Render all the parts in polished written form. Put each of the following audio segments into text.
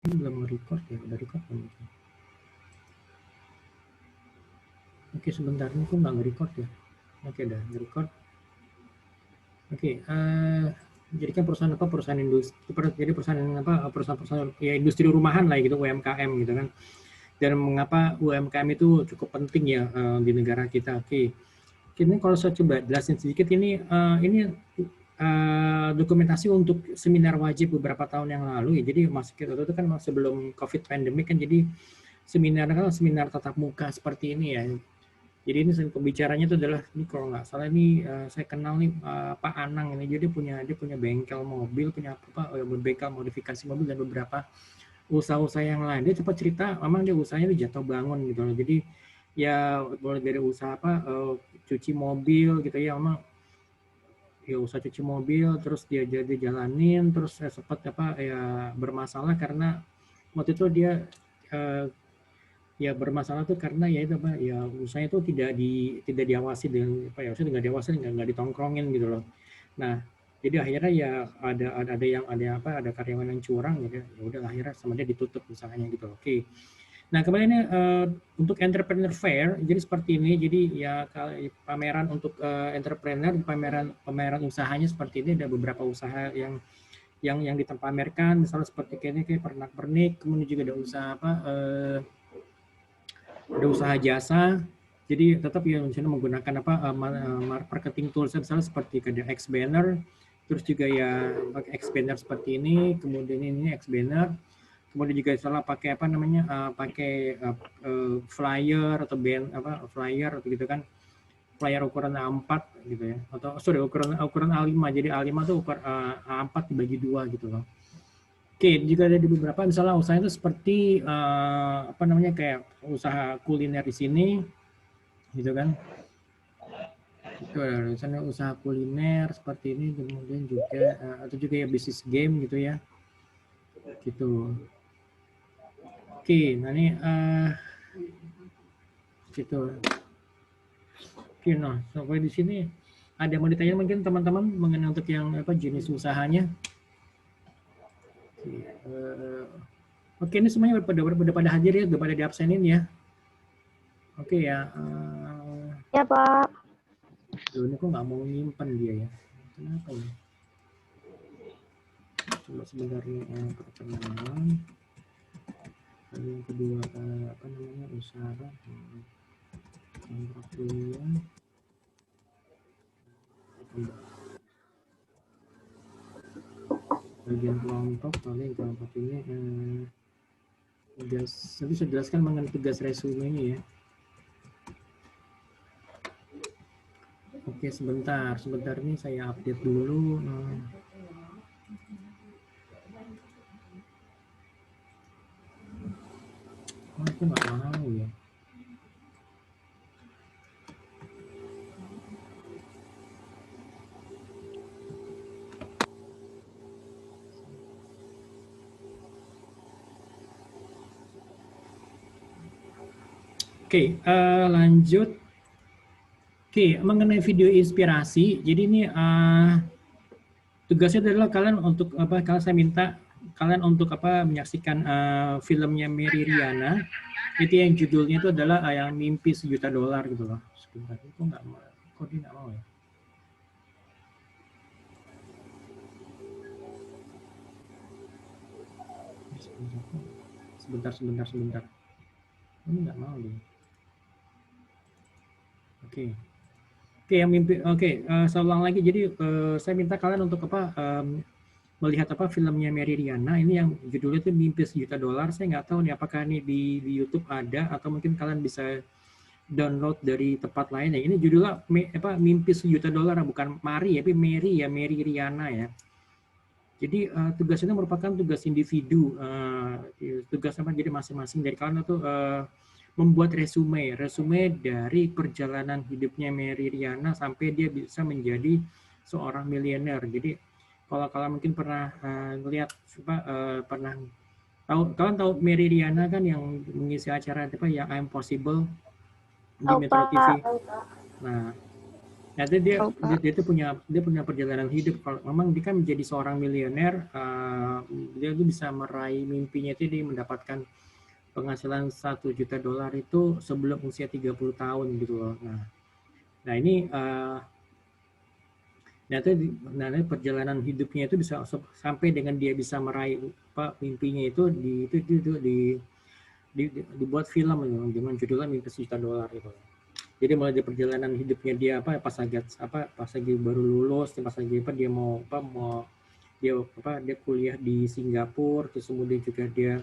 Ini belum nge-record ya, udah record belum? Oke, sebentar, ini kok nggak nge-record ya? Oke, udah nge-record. Oke, jadi kan perusahaan apa? Perusahaan industri, jadi perusahaan apa? Perusahaan ya industri rumahan lah gitu, UMKM gitu kan. Dan mengapa UMKM itu cukup penting ya di negara kita? Oke, ini kalau saya coba jelasin sedikit ini dokumentasi untuk seminar wajib beberapa tahun yang lalu ya. Jadi masih itu kan sebelum COVID pandemic kan, jadi seminar tatap muka seperti ini ya. Jadi ini pembicaranya itu adalah ini kalau nggak salah ini saya kenal nih Pak Anang ini. Jadi dia punya bengkel mobil, punya bengkel modifikasi mobil dan beberapa usaha-usaha yang lain. Dia cepat cerita, memang dia usahanya dia jatuh bangun gitu loh. Jadi ya mulai dari usaha cuci mobil gitu ya, memang ya usaha cuci mobil, terus dia jadi jalanin, terus sempat ya bermasalah karena waktu itu dia eh, ya bermasalah tuh karena ya itu ya usahanya itu tidak diawasi dengan maksudnya nggak diawasi, nggak ditongkrongin gitu loh. Nah, jadi akhirnya ya ada karyawan yang curang gitu ya udah akhirnya sama dia ditutup usahanya gitu. Oke. Nah, kemudian untuk entrepreneur fair jadi seperti ini. Jadi ya pameran untuk entrepreneur, pameran usahanya seperti ini. Ada beberapa usaha yang dipamerkan, misalnya seperti kayak pernak-pernik, kemudian juga ada usaha ada usaha jasa. Jadi tetap ya misalnya menggunakan marketing tools misalnya seperti ada X banner, terus juga ya pakai X banner seperti ini, kemudian ini X banner, kemudian juga salah pakai pakai flyer atau flyer atau gitu kan, flyer ukuran A4 gitu ya, atau sorry ukuran A5. Jadi A5 tuh ukuran A4 dibagi 2 gitu loh. Oke, juga ada di beberapa misalnya usaha itu seperti kayak usaha kuliner di sini gitu kan. Itu ada misalnya usaha kuliner seperti ini, kemudian juga atau juga ya bisnis game gitu ya. Gitu. Oke, nah ini gitu. Oke, nah sampai di sini ada mau ditanya mungkin teman-teman mengenai untuk yang jenis usahanya. Oke, oke, ini semuanya udah pada hadir ya, udah pada diabsenin ya. Oke ya. Ya Pak. Duh, ini kok nggak mau nyimpen dia ya? Kenapa ya? Coba sebentar nih perkenalan. Lalu yang kedua usaha kontrak kuliah. Bagian kelompok paling kelompok ini tugas, nanti saya jelaskan mengenai tugas resume ini ya. Oke, sebentar ini saya update dulu. Aku nggak mau ya. Oke, lanjut. Oke, mengenai video inspirasi. Jadi ini tugasnya adalah kalian untuk kalau saya minta kalian untuk menyaksikan filmnya Mary Riana. Itu yang judulnya itu adalah yang mimpi $1 juta gitu loh. Sebentar, kok dia nggak mau ya? Sebentar. Ini nggak mau deh. Oke, yang mimpi. Oke, saya ulang lagi. Jadi saya minta kalian untuk melihat filmnya Mary Riana. Ini yang judulnya itu mimpi $1 juta. Saya nggak tahu nih apakah ini di YouTube ada atau mungkin kalian bisa download dari tempat lain ya. Ini judulnya mimpi $1 juta, bukan Mari ya, tapi Mary ya, Mary Riana ya. Jadi tugas ini merupakan tugas individu, tugas jadi masing-masing dari kalian itu membuat resume dari perjalanan hidupnya Mary Riana sampai dia bisa menjadi seorang miliuner. Jadi kalau kalian mungkin pernah lihat pernah tahu, kalian tahu Mary Riana kan yang mengisi acara yang I'm Possible di Metro TV. Nah, Ya, dia tuh punya perjalanan hidup. Kalau memang dia kan menjadi seorang miliuner, dia tuh bisa meraih mimpinya itu dia mendapatkan penghasilan $1 juta itu sebelum usia 30 tahun gitu loh. Nah ini perjalanan hidupnya itu bisa sampai dengan dia bisa meraih mimpinya itu dibuat film dengan judulnya Mimpi $1 juta gitu. Jadi mulai dari perjalanan hidupnya dia pas lagi baru lulus, pas lagi dia kuliah di Singapura, terus kemudian juga dia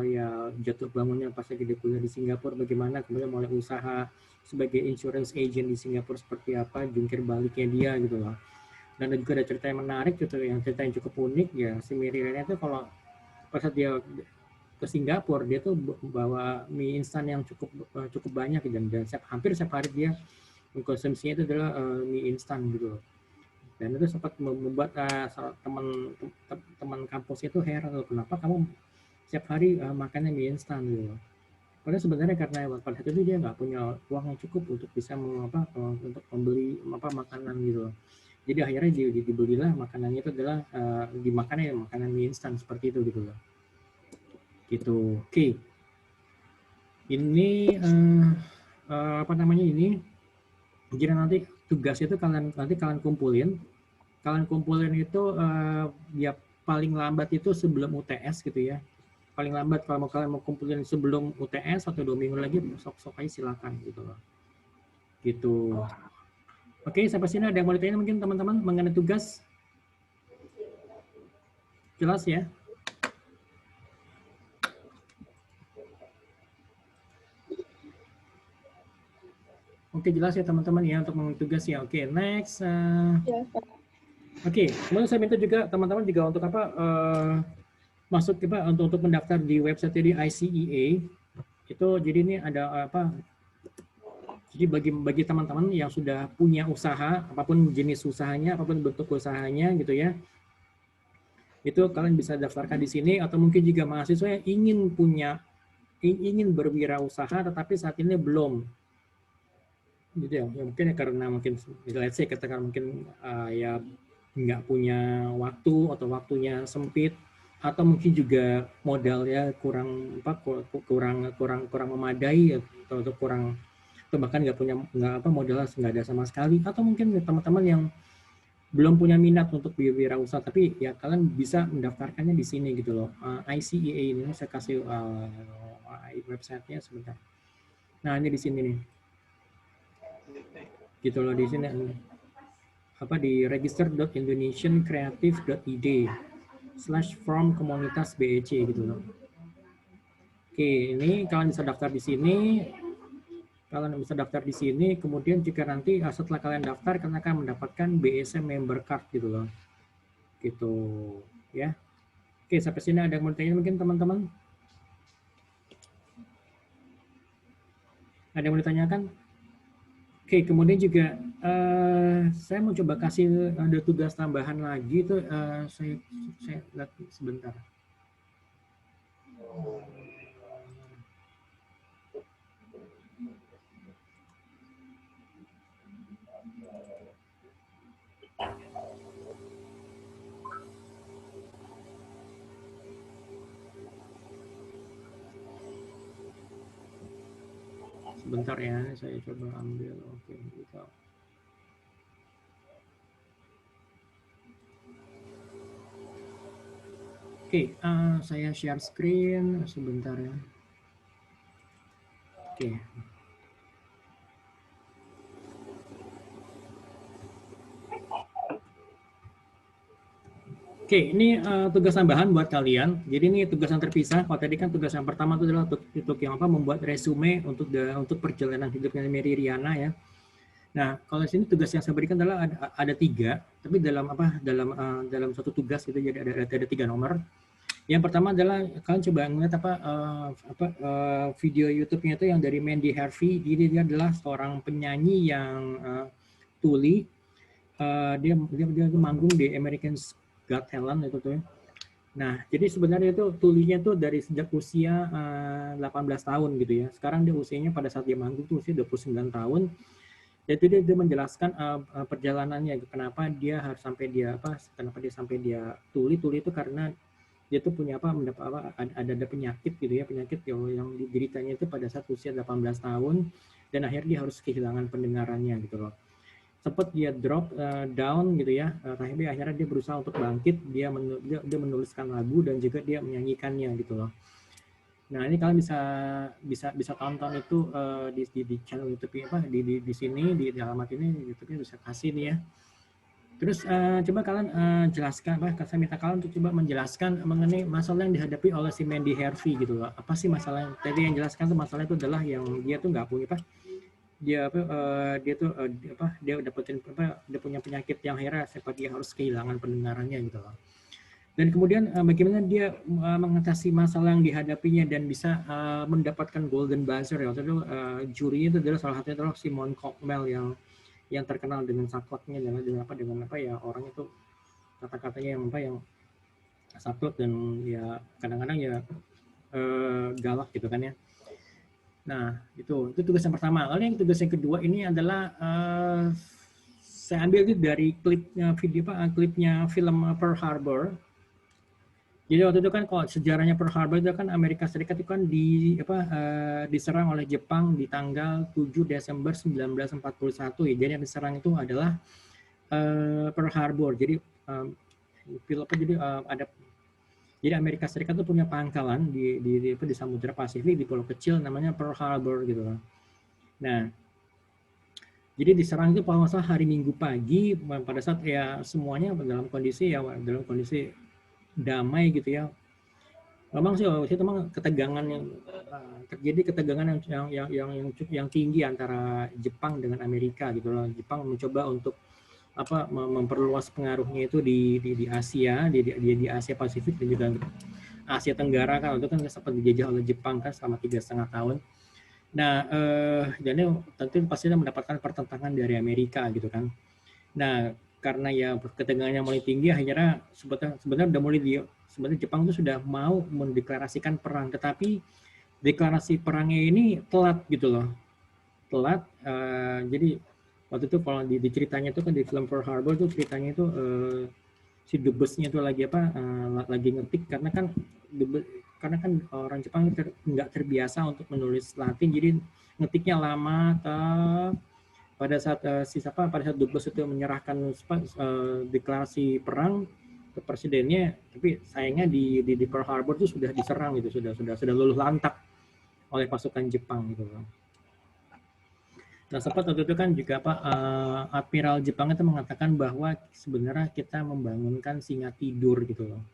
ya jatuh bangunnya pas lagi dia kuliah di Singapura, bagaimana kemudian mulai usaha sebagai insurance agent di Singapura seperti apa, jungkir baliknya dia gitu loh. Dan juga ada cerita yang menarik gitu, yang cerita yang cukup unik ya, si Mary Ryan itu kalau pas dia ke Singapura dia tuh bawa mie instan yang cukup banyak dan hampir setiap hari dia mengkonsumsinya itu adalah mie instan gitu. Dan itu sempat membuat teman kampus itu heran, kenapa kamu setiap hari makannya mie instan gitu. Padahal sebenarnya karena pada saat itu dia nggak punya uang yang cukup untuk bisa untuk membeli makanan gitu. Jadi akhirnya dibelilah makanannya itu adalah dimakannya makanan mie instan seperti itu gitu loh. Gitu. Oke. Ini ini. Jadi nanti tugasnya itu kalian kumpulin. Kalian kumpulin itu ya paling lambat itu sebelum UTS gitu ya. Paling lambat kalau kalian mau kumpulin sebelum UTS atau 2 minggu lagi, sok-sok aja silakan gitu loh. Gitu. Oke, sampai sini ada yang mau ditanya mungkin teman-teman mengenai tugas? Jelas ya? Oke, jelas ya teman-teman ya untuk mengenai tugas ya. Oke, next. Oke, kemudian saya minta juga teman-teman juga untuk masuk untuk mendaftar di website di ICEA. Itu jadi ini ada jadi bagi teman-teman yang sudah punya usaha, apapun jenis usahanya, apapun bentuk usahanya gitu ya, itu kalian bisa daftarkan di sini. Atau mungkin juga mahasiswa yang ingin berwirausaha tetapi saat ini belum, gitu ya, mungkin karena mungkin let's say katakan mungkin ya nggak punya waktu atau waktunya sempit, atau mungkin juga modalnya kurang memadai, atau kurang, atau bahkan modalnya nggak ada sama sekali, atau mungkin teman-teman yang belum punya minat untuk berwirausaha, tapi ya kalian bisa mendaftarkannya di sini gitu loh. ICEA ini saya kasih websitenya sebentar. Nah ini di sini nih, gitu loh, di sini di register.indonesiancreative.id/from komunitas BEC gitu loh. Oke, ini kalian bisa daftar di sini. Kalian bisa daftar di sini, kemudian jika nanti setelah kalian daftar, kalian akan mendapatkan BSM member card gitu loh. Gitu ya. Oke, sampai sini ada yang mau tanya mungkin teman-teman? Ada yang mau ditanyakan? Oke, kemudian juga saya mau coba kasih ada tugas tambahan lagi tuh, saya lihat sebentar. Sebentar ya, saya coba ambil. Oke, gitu. Oke, saya share screen sebentar ya. Oke. Oke, ini tugas tambahan buat kalian. Jadi ini tugas yang terpisah. Kalau tadi kan tugas yang pertama itu adalah untuk yang membuat resume untuk perjalanan hidupnya Mary Riana ya. Nah, kalau di sini tugas yang saya berikan adalah ada 3, tapi dalam satu tugas itu jadi ada 3 nomor. Yang pertama adalah kalian coba ngeliat video YouTube-nya itu yang dari Mandy Harvey. Jadi dia adalah seorang penyanyi yang tuli. Dia manggung di American Got Talent itu tuh. Nah, jadi sebenarnya itu tulinya tuh dari sejak usia 18 tahun gitu ya. Sekarang dia usianya pada saat dia manggung tuh usia 29 tahun. Jadi dia menjelaskan perjalanannya, kenapa dia harus sampai dia tuli itu karena dia tuh punya ada penyakit gitu ya, penyakit yang dideritanya itu pada saat usia 18 tahun dan akhirnya dia harus kehilangan pendengarannya gitu loh. Sempat dia drop down gitu ya, tapi akhirnya dia berusaha untuk bangkit, dia menuliskan lagu dan juga dia menyanyikannya gitu loh. Nah, ini kalian bisa tonton itu di channel YouTube di sini di alamat ini YouTube-nya bisa kasih nih ya. Terus coba kalian jelaskan, saya minta kalian untuk coba menjelaskan mengenai masalah yang dihadapi oleh si Mandy Harvey gitu loh. Apa sih masalah yang tadi yang jelaskan tuh masalah itu adalah yang dia tuh nggak punya dia punya penyakit yang akhirnya dia harus kehilangan pendengarannya gitu loh. Dan kemudian bagaimana dia mengatasi masalah yang dihadapinya dan bisa mendapatkan golden buzzer ya. Waktu itu jurinya itu adalah salah satunya adalah Simon Cowell yang terkenal dengan sakleknya dengan orang itu kata-katanya yang saklek dan ya kadang-kadang ya galak gitu kan ya. Nah, itu tugas yang pertama. Lalu yang tugas yang kedua ini adalah saya ambil itu dari klipnya film Pearl Harbor. Jadi waktu itu kan kalau sejarahnya Pearl Harbor itu kan Amerika Serikat itu kan diserang oleh Jepang di tanggal 7 Desember 1941 ya. Jadi yang diserang itu adalah Pearl Harbor. Jadi jadi Amerika Serikat itu punya pangkalan di Samudra Pasifik di pulau kecil namanya Pearl Harbor gitu loh. Nah, jadi diserang itu kalau masalah hari Minggu pagi pada saat ya semuanya dalam kondisi damai gitu ya. Memang sih itu memang ketegangan yang terjadi yang tinggi antara Jepang dengan Amerika gitu loh. Jepang mencoba untuk memperluas pengaruhnya itu di Asia, di Asia Pasifik dan juga Asia Tenggara kan itu kan sempat dijajah oleh Jepang kan selama 3,5 tahun. Nah, jadi tentu pasti mendapatkan pertentangan dari Amerika gitu kan. Nah, karena ya ketegangannya mulai tinggi, akhirnya sebenarnya Jepang itu sudah mau mendeklarasikan perang, tetapi deklarasi perangnya ini telat gitu loh, telat. Jadi waktu itu kalau di ceritanya itu kan di film Pearl Harbor itu ceritanya itu si dubesnya itu lagi lagi ngetik karena kan orang Jepang nggak terbiasa untuk menulis Latin, jadi ngetiknya lama. Pada saat dubes itu menyerahkan deklarasi perang ke presidennya, tapi sayangnya di Pearl Harbor itu sudah diserang gitu, sudah luluh lantak oleh pasukan Jepang gitu. Nah, sempat waktu itu kan juga Admiral Jepang itu mengatakan bahwa sebenarnya kita membangunkan singa tidur gitu loh.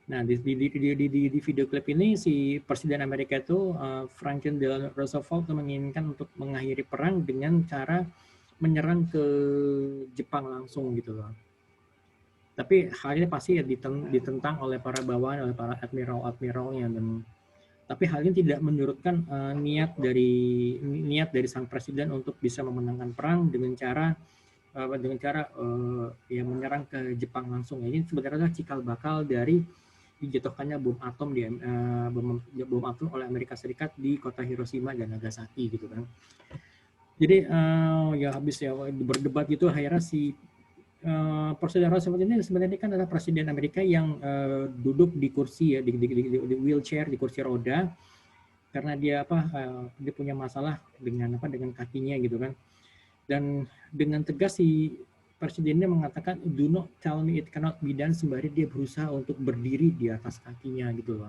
Nah, di video klip ini si Presiden Amerika itu Franklin Delano Roosevelt menginginkan untuk mengakhiri perang dengan cara menyerang ke Jepang langsung gitu loh. Tapi hal ini pasti ya ditentang oleh para bawahan, oleh para admiralnya, dan tapi hal ini tidak menyurutkan niat dari sang presiden untuk bisa memenangkan perang dengan cara menyerang ke Jepang langsung. Ini sebenarnya cikal bakal dari dijatuhkannya bom atom oleh Amerika Serikat di kota Hiroshima dan Nagasaki gitu kan. Jadi ya habis ya berdebat gitu, akhirnya si Presiden Roosevelt ini sebenarnya kan adalah presiden Amerika yang duduk di kursi ya, di wheelchair, di kursi roda, karena dia dia punya masalah dengan kakinya gitu kan. Dan dengan tegas si presidennya mengatakan, do not tell me it cannot be done, sembari dia berusaha untuk berdiri di atas kakinya gitu loh.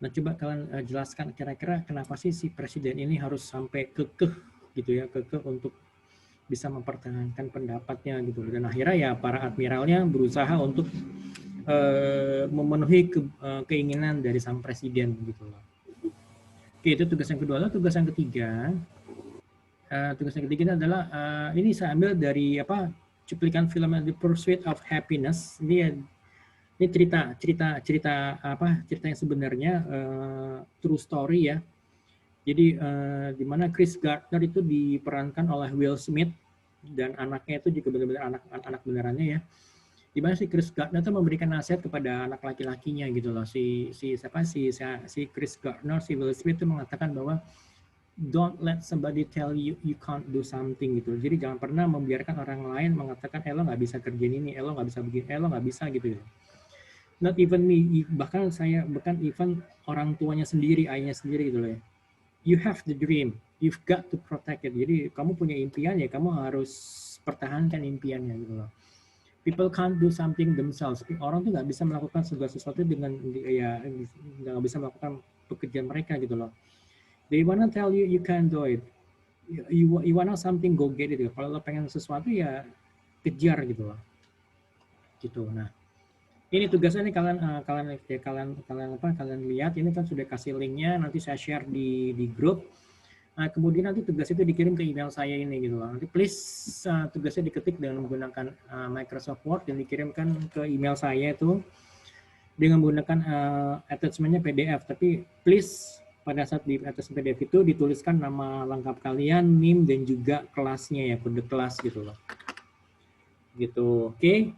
Nah, coba kalian jelaskan kira-kira kenapa sih si presiden ini harus sampai kekeh gitu ya, kekeh untuk bisa mempertahankan pendapatnya gitu. Dan akhirnya ya para admiralnya berusaha untuk memenuhi keinginan dari sang presiden gitu loh. Oke, itu tugas yang kedua. Lalu tugas yang ketiga, adalah ini saya ambil dari cuplikan film The Pursuit of Happiness. Ini cerita yang sebenarnya true story ya. Jadi di mana Chris Gardner itu diperankan oleh Will Smith dan anaknya itu juga benar-benar anak benerannya ya. Di mana si Chris Gardner itu memberikan nasihat kepada anak laki-lakinya gitu loh. Si Chris Gardner, si Will Smith itu mengatakan bahwa don't let somebody tell you you can't do something gitu. Jadi jangan pernah membiarkan orang lain mengatakan, lo nggak bisa kerjain ini, lo nggak bisa begini, lo nggak bisa gitu. Not even me, bahkan even orang tuanya sendiri, ayahnya sendiri gitu loh ya. You have the dream, you've got to protect it. Jadi kamu punya impian ya, kamu harus pertahankan impiannya gitu loh. People can't do something themselves. Orang tuh nggak bisa melakukan segala sesuatu dengan ya nggak bisa melakukan pekerjaan mereka gitu loh. They wanna tell you you can do it. You wanna something, go get it. Kalau lo pengen sesuatu ya kejar gitu loh. Gitu. Nah, ini tugasnya nih kalian lihat ini kan sudah kasih linknya, nanti saya share di grup. Nah, kemudian nanti tugas itu dikirim ke email saya ini gitu loh. Nanti please tugasnya diketik dengan menggunakan Microsoft Word dan dikirimkan ke email saya itu dengan menggunakan attachmentnya PDF. Tapi please pada saat di attachment PDF itu dituliskan nama lengkap kalian, NIM dan juga kelasnya ya, kode kelas gitu loh. Gitu. Oke.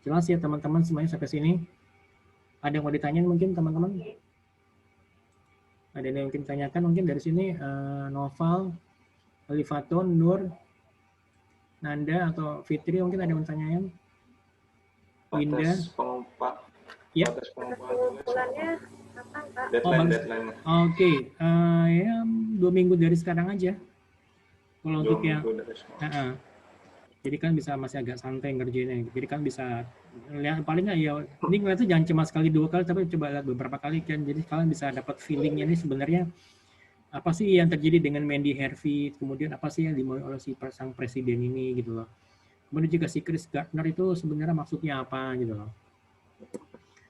Jelas ya teman-teman semuanya sampai sini? Ada yang mau ditanyain mungkin teman-teman? Ada yang mungkin tanyakan mungkin dari sini, Noval, Alifaton, Nur, Nanda atau Fitri mungkin ada yang mau tanyain? Winda. Ya. Bulannya kapan, Pak? Deadline. Oke. Ya 2 minggu dari sekarang aja. Kalau untuk yang jadi kan bisa masih agak santai ngerjainnya. Jadi kan bisa lihat paling nggak ya, ini ngeliatnya jangan cuma sekali 2 kali, tapi coba lihat beberapa kali kan. Jadi kalian bisa dapat feelingnya ini sebenarnya apa sih yang terjadi dengan Mandy Harvey, kemudian apa sih yang dimau oleh si sang presiden ini gitu loh. Kemudian juga si Chris Gardner itu sebenarnya maksudnya apa gitu loh.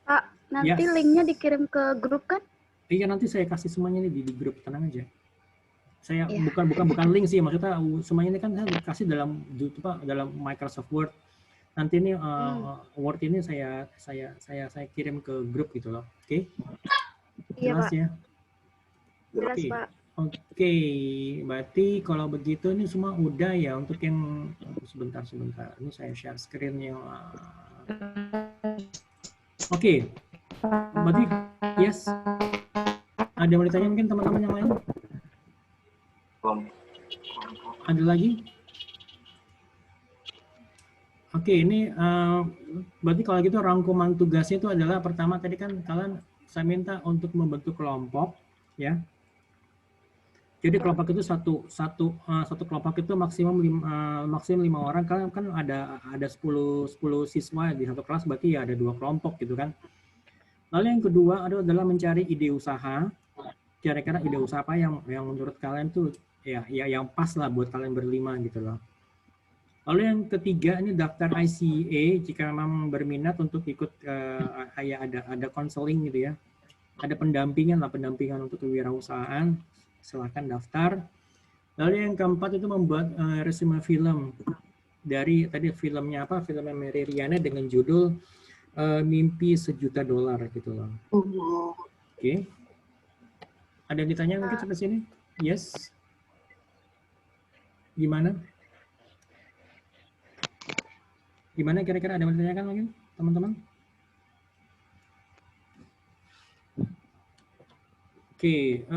Pak, nanti linknya dikirim ke grup kan? Iya, nanti saya kasih semuanya nih di grup, tenang aja. Saya bukan link sih, maksudnya semuanya ini kan saya kasih dalam Microsoft Word. Nanti ini Word ini saya kirim ke grup gitu loh. Oke? Iya, jelas Pak. Ya. Jelas, Pak. Oke, berarti kalau begitu ini semua udah ya untuk yang sebentar. Ini saya share screen-nya. Oke. Berarti yes. Ada yang mau ditanya mungkin teman-teman yang lain? Ada lagi? Oke, ini berarti kalau gitu rangkuman tugasnya itu adalah pertama tadi kan kalian saya minta untuk membentuk kelompok, ya. Jadi kelompok itu satu kelompok itu maksimum 5 orang. Kalian kan ada 10 siswa di satu kelas, berarti ya ada 2 kelompok gitu kan. Lalu yang kedua adalah mencari ide usaha. Kira-kira ide usaha apa yang menurut kalian tuh ya yang pas lah buat kalian berlima gitu loh. Lalu yang ketiga ini daftar ICA jika memang berminat untuk ikut kayak ada konseling gitu ya. Ada pendampingan untuk kewirausahaan, silahkan daftar. Lalu yang keempat itu membuat resume film. Dari tadi filmnya apa? Filmnya Mary Riana dengan judul Mimpi $1 Juta gitu loh. Oke. Ada yang ditanya mungkin sampai sini? Yes. Gimana? Gimana kira-kira ada yang ditanyakan mungkin teman-teman? Oke,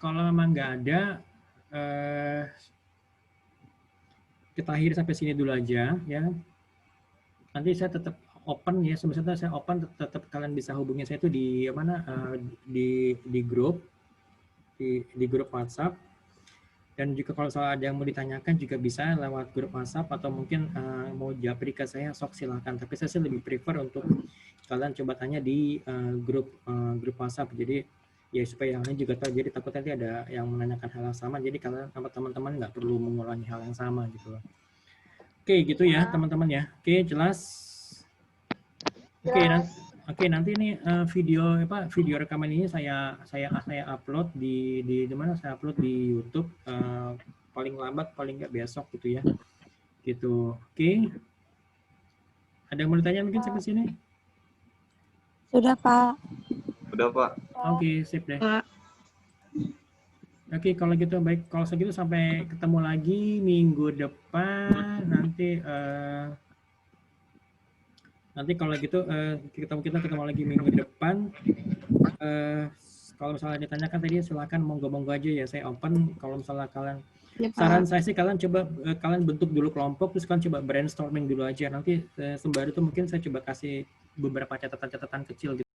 kalau memang nggak ada, kita akhiri sampai sini dulu aja ya. Nanti saya tetap open ya, sebenarnya saya open, tetap kalian bisa hubungi saya itu di mana di grup WhatsApp. Dan juga kalau soal ada yang mau ditanyakan juga bisa lewat grup WhatsApp atau mungkin mau japri ke saya, sok silahkan. Tapi saya sih lebih prefer untuk kalian coba tanya di grup WhatsApp. Jadi ya supaya yang lain juga tahu. Jadi takut nanti ada yang menanyakan hal yang sama. Jadi kalian sama teman-teman nggak perlu mengulangi hal yang sama gitu loh. Oke, gitu ya teman-teman ya. Oke, jelas. Oke, nanti ini video rekaman ini saya upload di mana saya upload di YouTube paling lambat paling nggak besok gitu ya. Gitu. Oke. Ada yang mau ditanya mungkin sampai sini? Sudah, Pak. Udah, Pak. Oke, sip deh. Oke, kalau gitu baik. Kalau segitu sampai ketemu lagi minggu depan. Nanti kalau gitu kita ketemu lagi minggu depan. kalau misalnya ditanyakan tadi silakan monggo-monggo aja ya, saya open. Kalau misalnya kalian Ya, Pak. saran saya sih kalian coba kalian bentuk dulu kelompok, terus kalian coba brainstorming dulu aja. Nanti sembari itu mungkin saya coba kasih beberapa catatan-catatan kecil gitu.